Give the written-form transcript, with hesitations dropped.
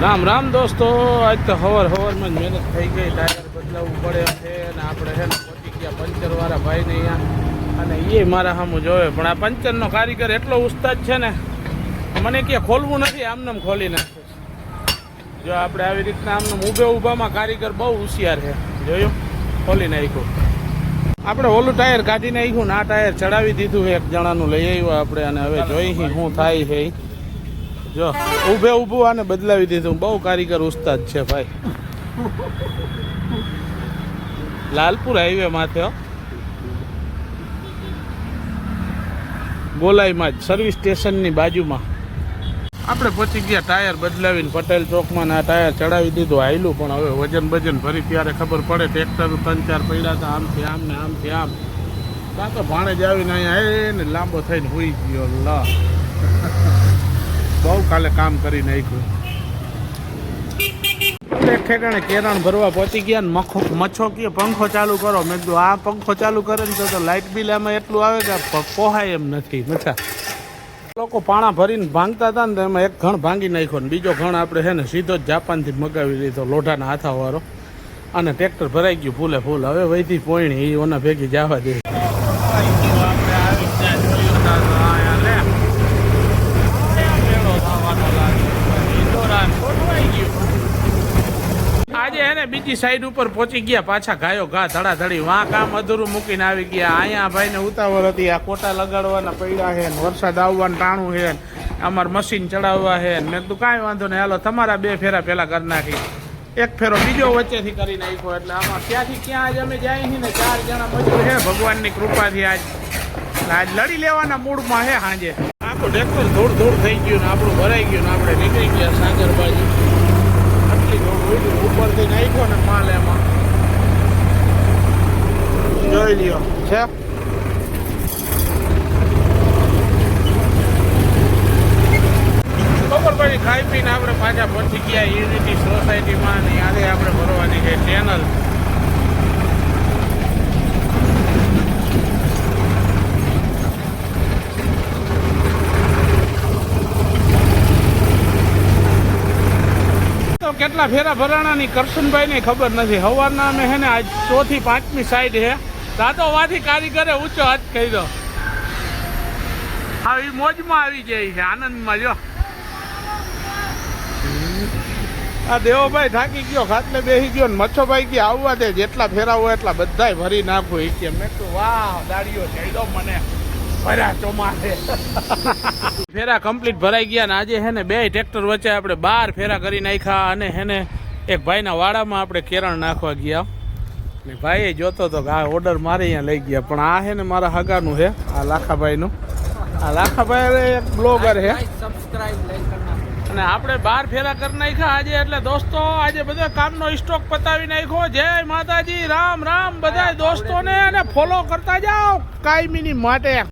રામ રામ દોસ્તો, આજ તો હવાર મહેનત થઈ ગઈ. ટાયર બદલાવવું પડે છે અને આપણે છે ને પહોંચી ગયા પંચરવાળા ભાઈને અહીંયા. અને એ મારા સામું જોવે, પણ આ પંચરનો કારીગર એટલો ઉસ્તાદ છે ને, મને ક્યાં ખોલવું નથી, આમનામ ખોલી નાખે. જો આપણે આવી રીતના આમનામ ઊભામાં કારીગર બહુ હોશિયાર છે. જોયું, ખોલી નાખ્યું. આપણે ઓલું ટાયર કાઢી નાખ્યું ને આ ટાયર ચડાવી દીધું. એક જણાનું લઈ આવ્યા આપણે, અને હવે જોઈ શું થાય છે. જો ઊભું આને બદલાવી દીધું. બહુ કારીગર ઉસ્તાદ છે ભાઈ. લાલપુર હાઈવે માથે ગોલાઈમાં જ સર્વિસ સ્ટેશનની બાજુમાં આપણે પહોંચી ગયા. ટાયર બદલાવીને પટેલ ચોકમાં આ ટાયર ચડાવી દીધું. હાયલું પણ હવે વજન ભરી ત્યારે ખબર પડે. ટ્રેક્ટર 3-4 પડ્યા હતા આમથી આમ ને આમથી આમ. કાં તો ભાણે જ આવીને અહીંયા ને લાંબો થઈને હોઈ ગયો. લા બહુ કાલે કામ કરી નાખ્યું. એક ઠેકાણે કેરાણ ભરવા પહોંચી ગયા ને મચ્છો કે પંખો ચાલુ કરો. મેં કીધું આ પંખો ચાલુ કરે ને તો લાઇટ બિલ આમાં એટલું આવે કે પોહાય એમ નથી. મચ્છા લોકો પાણા ભરીને ભાંગતા હતા ને, એમાં એક ઘણ ભાંગી નાખ્યો ને બીજો ઘણ આપણે છે ને સીધો જ જાપાનથી મગાવી લીધો, લોઢાના હાથાવાળો. અને ટ્રેક્ટર ભરાઈ ગયું ફૂલે ફૂલ. હવે વહીથી પોઈણી એ ઓના ભેગી જવા દે. આજે હે ને બીજી સાઈડ ઉપર પહોંચી ગયા પાછા. ગાયો ઘા ધડાધડી વાં કામ અધૂરું મૂકીને આવી ગયા. અહીંયા ભાઈને ઉતાવળ હતી. આ કોટા લગાડવાના પડ્યા છે ને વરસાદ આવવાનું ટાણું છે ને અમારે મશીન ચડાવવા છે ને. મેં કીધું કાંઈ વાંધો નહીં, હાલો તમારા 2 ફેરા પહેલાં કરી નાખી. એક ફેરો બીજો વચ્ચેથી કરી નાખ્યો. એટલે આમાં ક્યાંથી ક્યાં આજ અમે જાય છીએ ને 4 જણા મજૂર છે ભગવાનની કૃપાથી. આજ લડી લેવાના મૂડમાં છે. સાંજે આખું ટ્રેક્ટર ધૂળ થઈ ગયું ને આપણું ભરાઈ ગયું ને આપણે નીકળી ગયા સાગર બાજુ. ઉપરથી નાખ્યો ને માલ એમાં જોઈ લ્યો છે. બપોર પછી ખાઈ પીને આપણે પાછા પહોંચી ગયા યુનિટી સોસાયટીમાં. ને યારે આપણે ભરવાની છે ચેનલ. કેટલા ફેરા ભરાણાની કરશનભાઈ ને ખબર નથી. સવારના અમે હે ને આજ 4 થી 5મી સાઈડ છે. રાતો વાથી કારીગરે ઊંચો હાથ કર્યો. હા, એ મોજમાં આવી જાય છે, આનંદમાં. જો આ દેવોભાઈ થાકી ગયો, ખાટલે બેસી ગયો ને મચ્છોભાઈ કે આવવા દે, જેટલા ફેરા હોય એટલા બધાય ભરી નાખું. એ કે મેં તો વાહ દાડીઓ ચડ્યો મને ભર્યા ચોમાસે. ફેરા કમ્પ્લીટ ભરાઈ ગયા ને આજે હે ને 2 ટ્રેક્ટર વચ્ચે આપણે 12 ફેરા કરી નાખ્યા. અને હે ને એક ભાઈના વાડામાં આપણે કેરણ નાખવા ગયા ને ભાઈએ જોતો તો કે આ ઓર્ડર મારે અહીંયા લઈ ગયા. પણ આ હે ને મારા હગાનું છે, આ લાખાભાઈનું. આ લાખાભાઈ એક બ્લોગર છે. અને આપણે 12 ફેરા કરી નાખ્યા આજે. એટલે દોસ્તો આજે બધા કામનો સ્ટોક પતાવી નાખ્યો. જય માતાજી, રામ રામ બધા દોસ્તોને. અને ફોલો કરતા જાઓ કાયમીની માટે.